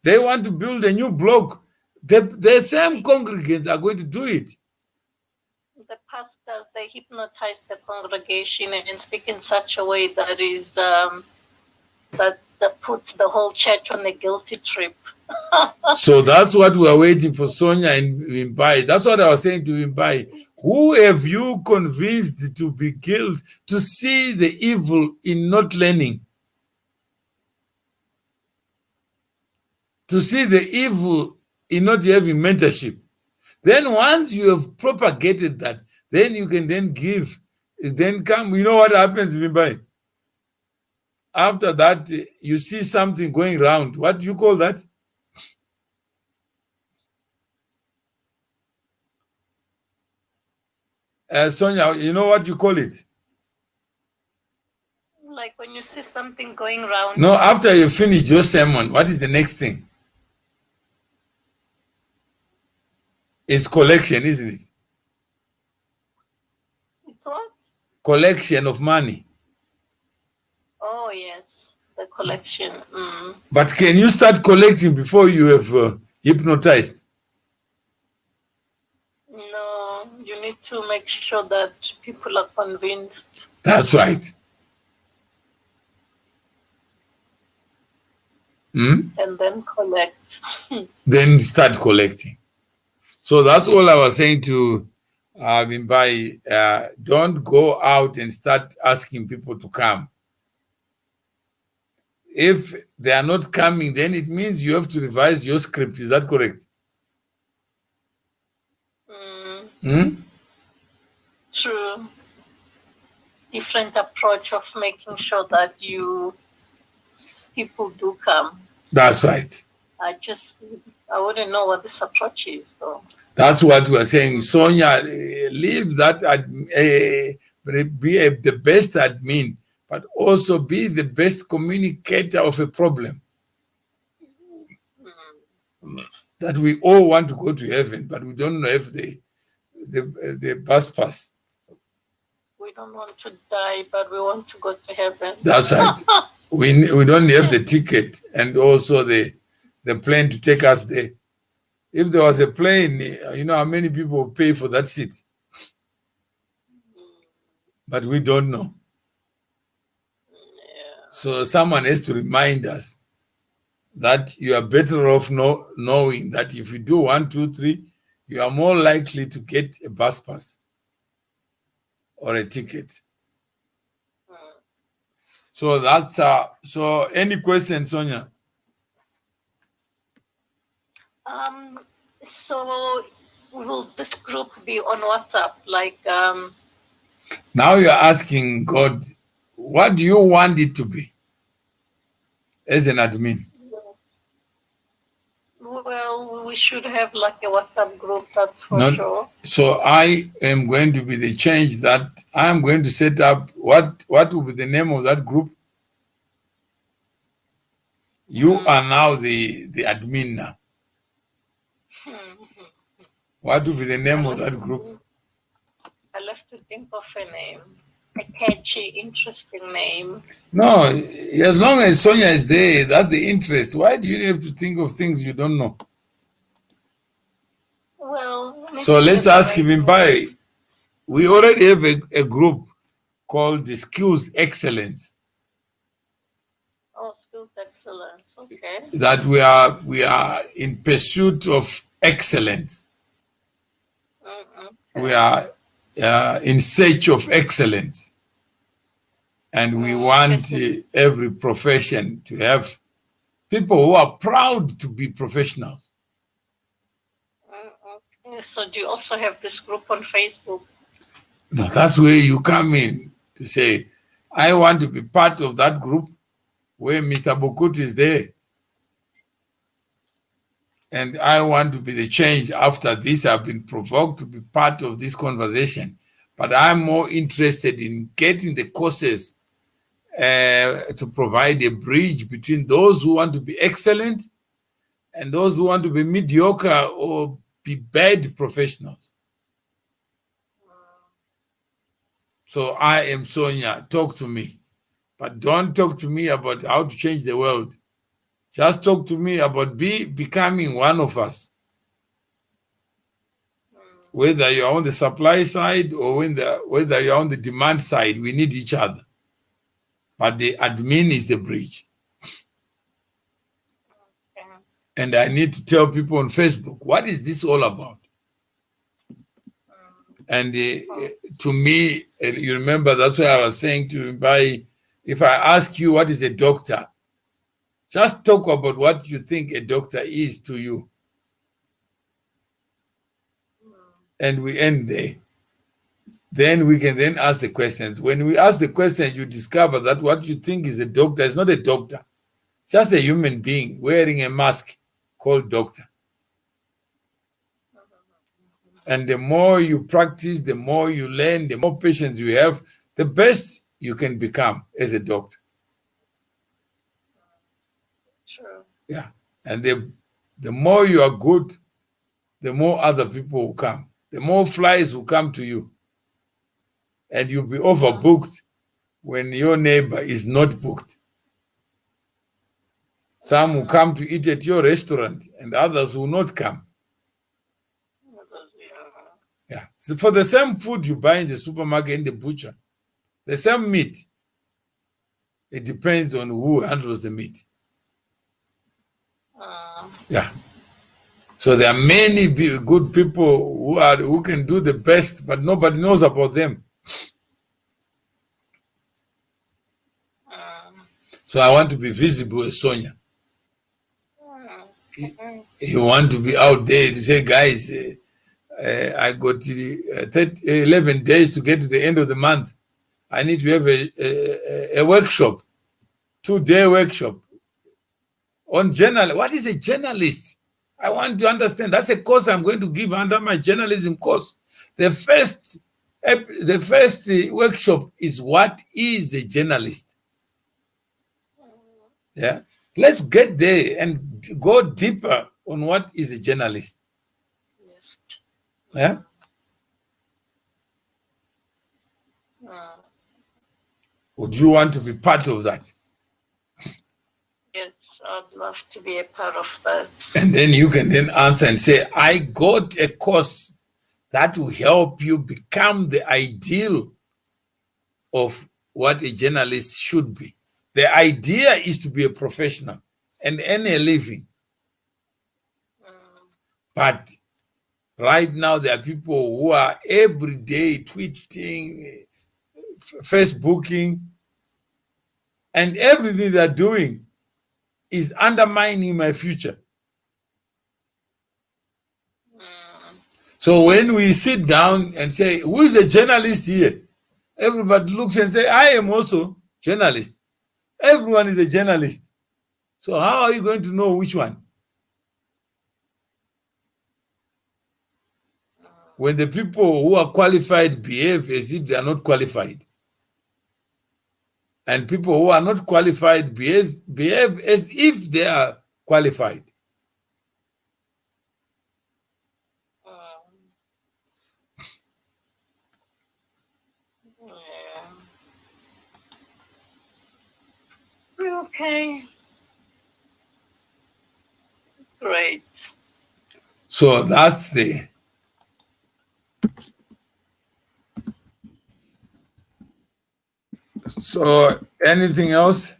[SPEAKER 1] They want to build a new block. The same congregants are going to do it.
[SPEAKER 3] The pastors, they hypnotize the congregation and speak in such a way that is that puts the whole church on a guilty trip.
[SPEAKER 1] So that's what we are waiting for Sonia and Wimbai. That's what I was saying to Wimbai. Who have you convinced to be guilty, to see the evil in not learning? To see the evil in not having mentorship. Then once you have propagated that, then you can then give, then come, you know what happens, Wimbai? After that, you see something going around. What do you call that? Sonia, you know what you call it?
[SPEAKER 3] Like when you see something going around.
[SPEAKER 1] No, after you finish your sermon, what is the next thing? It's collection, isn't it?
[SPEAKER 3] It's what?
[SPEAKER 1] Collection of money.
[SPEAKER 3] Oh, yes, the collection.
[SPEAKER 1] But can you start collecting before you have hypnotized?
[SPEAKER 3] No, you need to make sure that people are convinced.
[SPEAKER 1] That's right.
[SPEAKER 3] And then collect.
[SPEAKER 1] Then start collecting. So that's all I was saying to Wimbai. Don't go out and start asking people to come. If they are not coming, then it means you have to revise your script. Is that correct?
[SPEAKER 3] True. Different approach of making sure that people do come.
[SPEAKER 1] That's right.
[SPEAKER 3] I wouldn't know what this approach is, though.
[SPEAKER 1] That's what we're saying. Sonia, leave that, be the best admin, but also be the best communicator of a problem. That we all want to go to heaven, but we don't know if the bus pass.
[SPEAKER 3] We don't want to die, but we want to go to heaven.
[SPEAKER 1] That's right. We don't have the ticket and also the plane to take us there. If there was a plane, you know how many people would pay for that seat? But we don't know.
[SPEAKER 3] Yeah.
[SPEAKER 1] So someone has to remind us that you are better off knowing that if you do 1, 2, 3, you are more likely to get a bus pass or a ticket. So that's so any questions, Sonia?
[SPEAKER 3] So will this group be on WhatsApp? Like
[SPEAKER 1] now you're asking God, what do you want it to be as an admin?
[SPEAKER 3] Well, we should have like a WhatsApp group, that's for sure.
[SPEAKER 1] So I am going to be the change that I'm going to set up. What will be the name of that group? You are now the admin now. What will be the name of that group?
[SPEAKER 3] I'll have to think of a name. A catchy, interesting name.
[SPEAKER 1] No, as long as Sonia is there, that's the interest. Why do you have to think of things you don't know?
[SPEAKER 3] Well,
[SPEAKER 1] so let's ask him by. We already have a group called the Skills Excellence.
[SPEAKER 3] Oh, skills excellence. Okay.
[SPEAKER 1] That we are in pursuit of excellence.
[SPEAKER 3] Okay.
[SPEAKER 1] We are in search of excellence, and we want every profession to have people who are proud to be professionals.
[SPEAKER 3] Okay. So do you also have this group on Facebook?
[SPEAKER 1] No, that's where you come in to say, I want to be part of that group where Mr. Bokut is there. And I want to be the change after this. I've been provoked to be part of this conversation. But I'm more interested in getting the courses to provide a bridge between those who want to be excellent and those who want to be mediocre or be bad professionals. So I am Sonia. Talk to me. But don't talk to me about how to change the world. Just talk to me about becoming one of us. Whether you're on the supply side or whether you're on the demand side, we need each other. But the admin is the bridge.
[SPEAKER 3] Okay.
[SPEAKER 1] And I need to tell people on Facebook, what is this all about? And to me, you remember, that's why I was saying to you, if I ask you what is a doctor, just talk about what you think a doctor is to you. And we end there. Then we can then ask the questions. When we ask the questions, you discover that what you think is a doctor is not a doctor. Just a human being wearing a mask called doctor. And the more you practice, the more you learn, the more patience you have, the best you can become as a doctor.
[SPEAKER 3] True.
[SPEAKER 1] Yeah. And the more you are good, the more other people will come. The more flies will come to you. And you'll be overbooked when your neighbor is not booked. Some will come to eat at your restaurant and others will not come. Yeah. So for the same food you buy in the supermarket, in the butcher, the same meat, it depends on who handles the meat. Yeah. So there are many good people who can do the best, but nobody knows about them. So I want to be visible as Sonia. You want to be out there to say, guys, I got 11 days to get to the end of the month. I need to have a workshop, 2-day workshop on journal. What is a journalist? I want to understand. That's a course I'm going to give under my journalism course. The first workshop is what is a journalist. Yeah, let's get there and go deeper on what is a journalist.
[SPEAKER 3] Yes.
[SPEAKER 1] Yeah. Would you want to be part of that?
[SPEAKER 3] Yes, I'd love to be a part of that.
[SPEAKER 1] And then you can then answer and say, I got a course that will help you become the ideal of what a journalist should be. The idea is to be a professional and earn a living. But right now, there are people who are every day tweeting, Facebooking, and everything they're doing is undermining my future. So when we sit down and say, who is the journalist here? Everybody looks and say, I am also journalist. Everyone is a journalist. So how are you going to know which one? When the people who are qualified behave as if they are not qualified. And people who are not qualified behave as if they are qualified.
[SPEAKER 3] Okay. Great.
[SPEAKER 1] So that's the So anything else?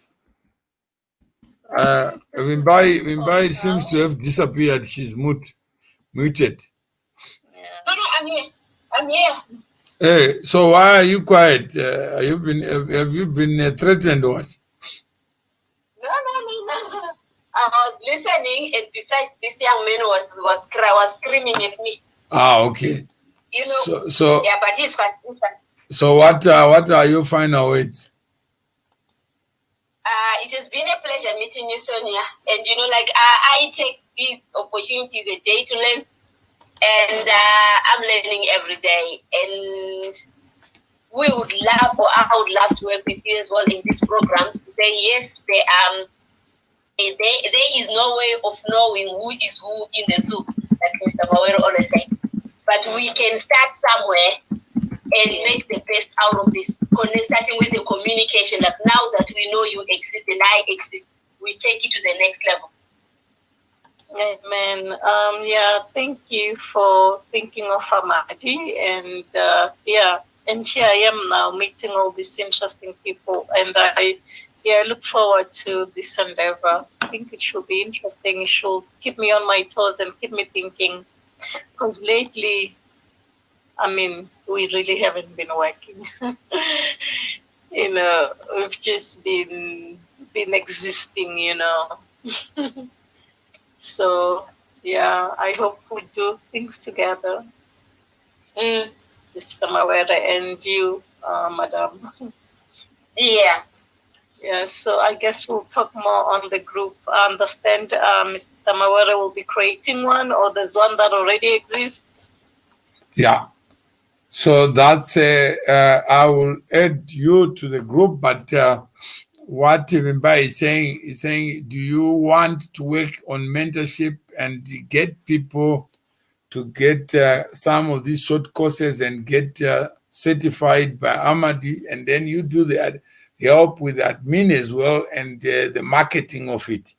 [SPEAKER 1] Wimbai seems to have disappeared. She's muted.
[SPEAKER 2] No, I'm here. I'm here.
[SPEAKER 1] Hey, so why are you quiet? Have you been threatened or what?
[SPEAKER 2] No. I was listening, and besides, this young man was screaming at me.
[SPEAKER 1] Ah, okay.
[SPEAKER 2] You know.
[SPEAKER 1] So
[SPEAKER 2] yeah, but he's fine. He's fine.
[SPEAKER 1] So what are your final words?
[SPEAKER 2] It has been a pleasure meeting you, Sonia. And I take these opportunities a day to learn, and I'm learning every day. And I would love to work with you as well in these programs to say yes, there is no way of knowing who is who in the zoo, like Mr. Mawere always said. But we can start somewhere and make the best out of this. Starting with the communication, that now that we know you exist and I exist, we take it to the next level.
[SPEAKER 3] Amen. Thank you for thinking of Amadi, and and here I am now meeting all these interesting people, and I look forward to this endeavor. I think it should be interesting. It should keep me on my toes and keep me thinking, because lately, we really haven't been working. We've just been existing, So, I hope we do things together. Mr. Mawere and you, Madam.
[SPEAKER 2] Yeah.
[SPEAKER 3] Yeah, so I guess we'll talk more on the group. I understand Mr. Mawere will be creating one, or there's one that already exists.
[SPEAKER 1] Yeah. So that's I will add you to the group, but what Wimbai is saying, do you want to work on mentorship and get people to get some of these short courses and get certified by Amadi, and then you do the help with admin as well and the marketing of it,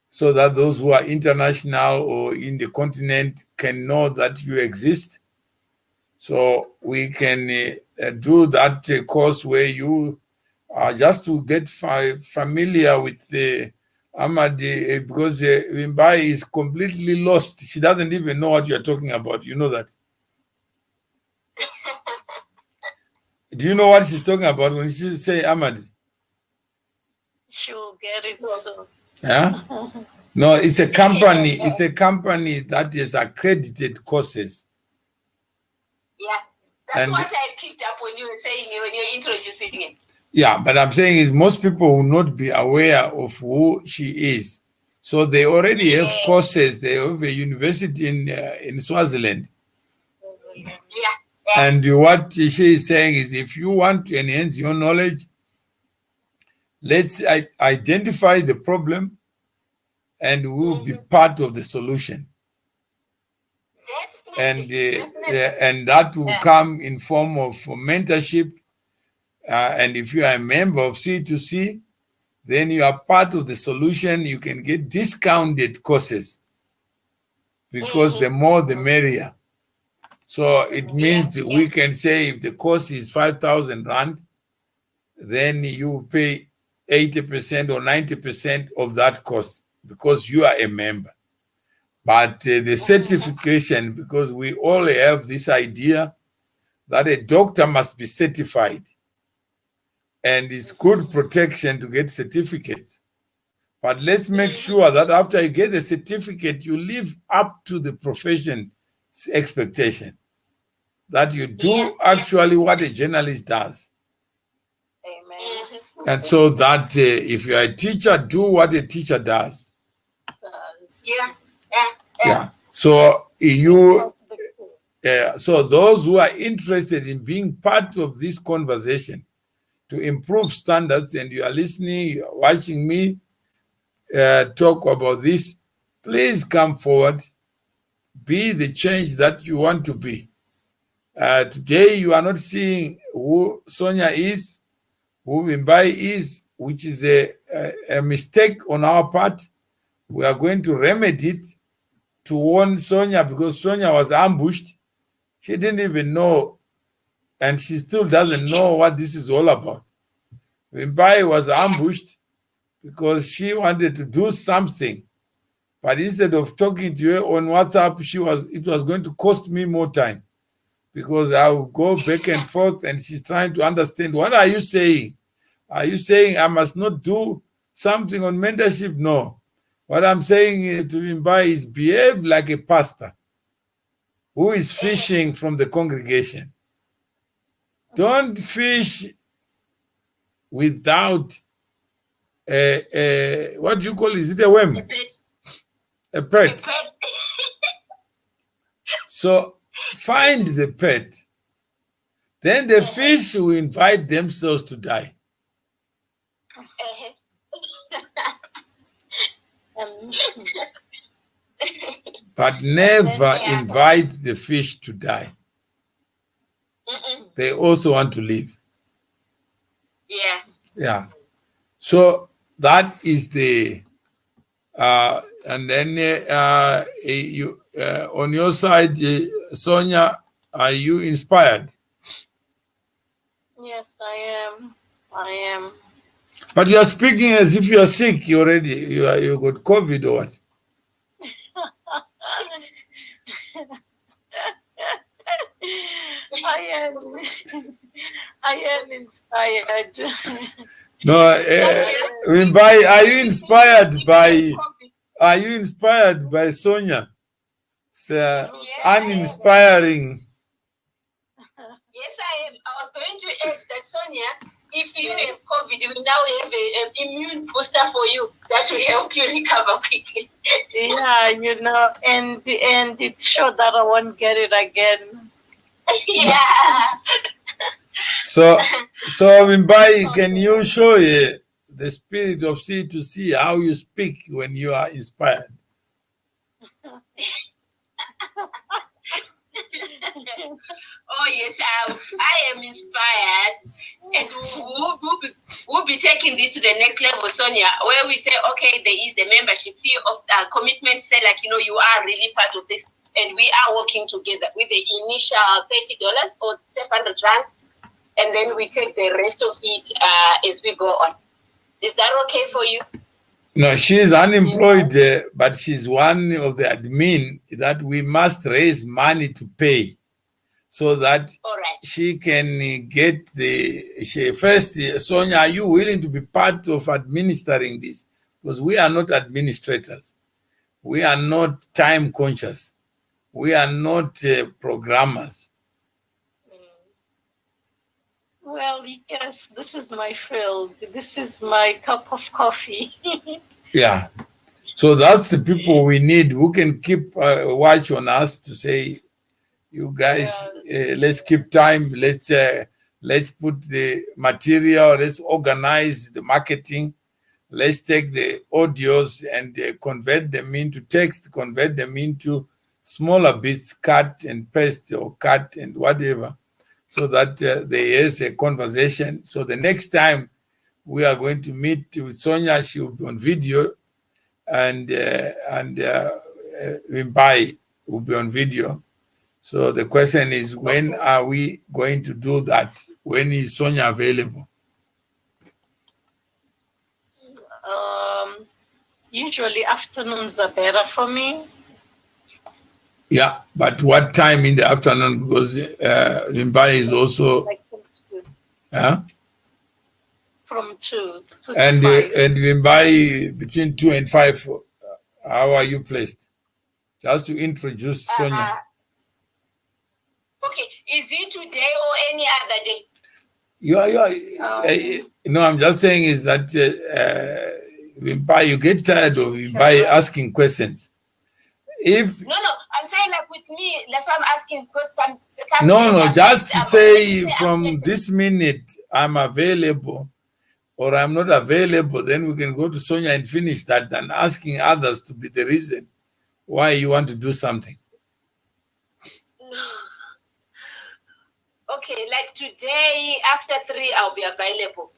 [SPEAKER 1] so that those who are international or in the continent can know that you exist? So we can do that course where you just to get familiar with Amadi, because Wimbai is completely lost. She doesn't even know what you're talking about. You know that? Do you know what she's talking about when she say Amadi?
[SPEAKER 3] She will get it soon.
[SPEAKER 1] Yeah? No, it's a company. It's a company that is accredited courses.
[SPEAKER 2] Yeah, that's what I picked up when you were saying, when you're introducing it.
[SPEAKER 1] Yeah, but I'm saying is most people will not be aware of who she is. So they already have courses. They have a university in Swaziland.
[SPEAKER 2] Yeah.
[SPEAKER 1] And what she is saying is, if you want to enhance your knowledge, let's identify the problem, and we'll be part of the solution.
[SPEAKER 2] Definitely.
[SPEAKER 1] And that will come in form of mentorship. And if you are a member of C2C, then you are part of the solution. You can get discounted courses, because the more the merrier. So it means we can say if the course is 5,000 Rand, then you pay 80% or 90% of that cost because you are a member. But the certification, because we all have this idea that a doctor must be certified, and it's good protection to get certificates. But let's make sure that after you get the certificate, you live up to the profession's expectation, that you do actually what a journalist does.
[SPEAKER 3] Amen.
[SPEAKER 1] And so that if you're a teacher, do what a teacher does. Yeah. So so those who are interested in being part of this conversation to improve standards, and you are listening, you are watching me talk about this, please come forward. Be the change that you want to be. Today, you are not seeing who Sonia is, who Wimbai is, which is a mistake on our part. We are going to remedy it to warn Sonia, because Sonia was ambushed. She didn't even know, and she still doesn't know what this is all about. Wimbai was ambushed because she wanted to do something. But instead of talking to her on WhatsApp, it was going to cost me more time because I would go back and forth and she's trying to understand, what are you saying? Are you saying I must not do something on mentorship? No. What I'm saying to Wimbai is behave like a pastor who is fishing from the congregation. Don't fish without what do you call it? Is it a worm?
[SPEAKER 2] A pet.
[SPEAKER 1] A pet. So find the pet. Then the fish will invite themselves to die. But never invite the fish to die. They also want to live.
[SPEAKER 2] Yeah.
[SPEAKER 1] Yeah. So that is the and then you on your side, Sonia, are you inspired?
[SPEAKER 3] Yes, I am.
[SPEAKER 1] But you are speaking as if you are sick already. You got COVID or what?
[SPEAKER 3] I am inspired.
[SPEAKER 1] No, Wimbai, are you inspired by Sonia? It's uninspiring.
[SPEAKER 2] Yes, I am. I was going to ask that, Sonia, if you have COVID, we now have an immune booster for you that will help you recover quickly.
[SPEAKER 3] Yeah, and it's sure that I won't get it again.
[SPEAKER 2] Yeah.
[SPEAKER 1] So Wimbai, can you show the spirit of C2C, how you speak when you are inspired?
[SPEAKER 2] Oh yes, I am inspired, and we'll be taking this to the next level, Sonia, where we say, okay, there is the membership fee of commitment. Say, like, you are really part of this, and we are working together with the initial $30 or 700 rand, and then we take the rest of it as we go on. Is that okay for you?
[SPEAKER 1] No, she's unemployed, but she's one of the admin that we must raise money to pay, so that she can get first, Sonia, are you willing to be part of administering this? Because we are not administrators. We are not time conscious. We are not programmers.
[SPEAKER 3] Well, yes, this is my field. This is my cup of coffee.
[SPEAKER 1] Yeah. So that's the people we need who can keep watch on us to say, you guys, let's keep time. Let's put the material. Let's organize the marketing. Let's take the audios and convert them into text, convert them into smaller bits, cut and paste or cut and whatever, so that there is a conversation. So the next time we are going to meet with Sonia, she will be on video, and Wimbai will be on video. So the question is, when are we going to do that? When is Sonia available?
[SPEAKER 3] Usually afternoons are better for me.
[SPEAKER 1] Yeah, but what time in the afternoon? Because Wimbai is also...
[SPEAKER 3] Like from 2.
[SPEAKER 1] Yeah?
[SPEAKER 3] From 2 to
[SPEAKER 1] and
[SPEAKER 3] 5.
[SPEAKER 1] And Wimbai, between 2 and 5, how are you placed? Just to introduce Sonia.
[SPEAKER 2] Okay, is it today or any other day?
[SPEAKER 1] No, I'm just saying is that Wimbai, you get tired of Wimbai asking questions.
[SPEAKER 2] No, I'm saying like with me, that's why I'm asking, because some
[SPEAKER 1] No, just say from this minute I'm available or I'm not available, then we can go to Sonia and finish that, than asking others to be the reason why you want to do something.
[SPEAKER 2] Okay, like today after 3, I'll be available.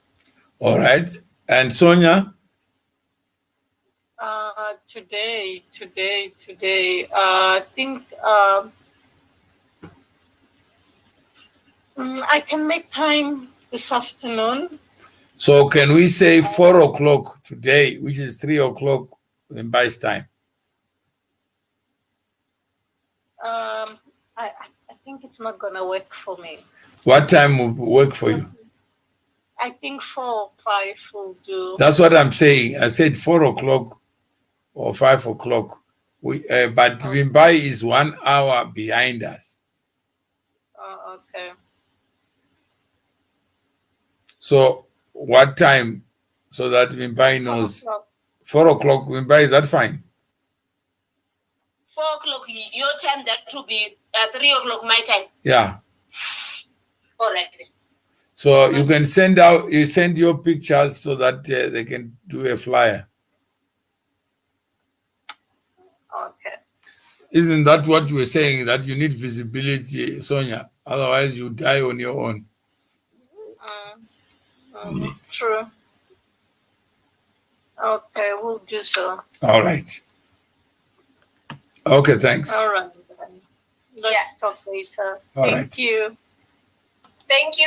[SPEAKER 1] All right. And Sonia?
[SPEAKER 3] Today. I think I can make time this afternoon.
[SPEAKER 1] So can we say 4 o'clock today, which is 3 o'clock in Mbai's time?
[SPEAKER 3] I think it's not gonna work for me.
[SPEAKER 1] What time will work for you?
[SPEAKER 3] I think 4 or 5 will do.
[SPEAKER 1] That's what I'm saying. I said 4 o'clock or 5 o'clock. But Mumbai is 1 hour behind us.
[SPEAKER 3] Oh, okay.
[SPEAKER 1] So what time? So that Mumbai knows. 4 o'clock Mumbai, is that fine?
[SPEAKER 2] 4 o'clock your time, that will be 3 o'clock my time.
[SPEAKER 1] Yeah.
[SPEAKER 2] All right.
[SPEAKER 1] So you can send your pictures so that they can do a flyer.
[SPEAKER 3] Okay.
[SPEAKER 1] Isn't that what you were saying, that you need visibility, Sonia? Otherwise you die on your own.
[SPEAKER 3] True. Okay, we'll do so.
[SPEAKER 1] All right. Okay, thanks.
[SPEAKER 3] All right. Let's talk later.
[SPEAKER 1] All
[SPEAKER 3] Thank
[SPEAKER 1] right.
[SPEAKER 3] you.
[SPEAKER 2] Thank you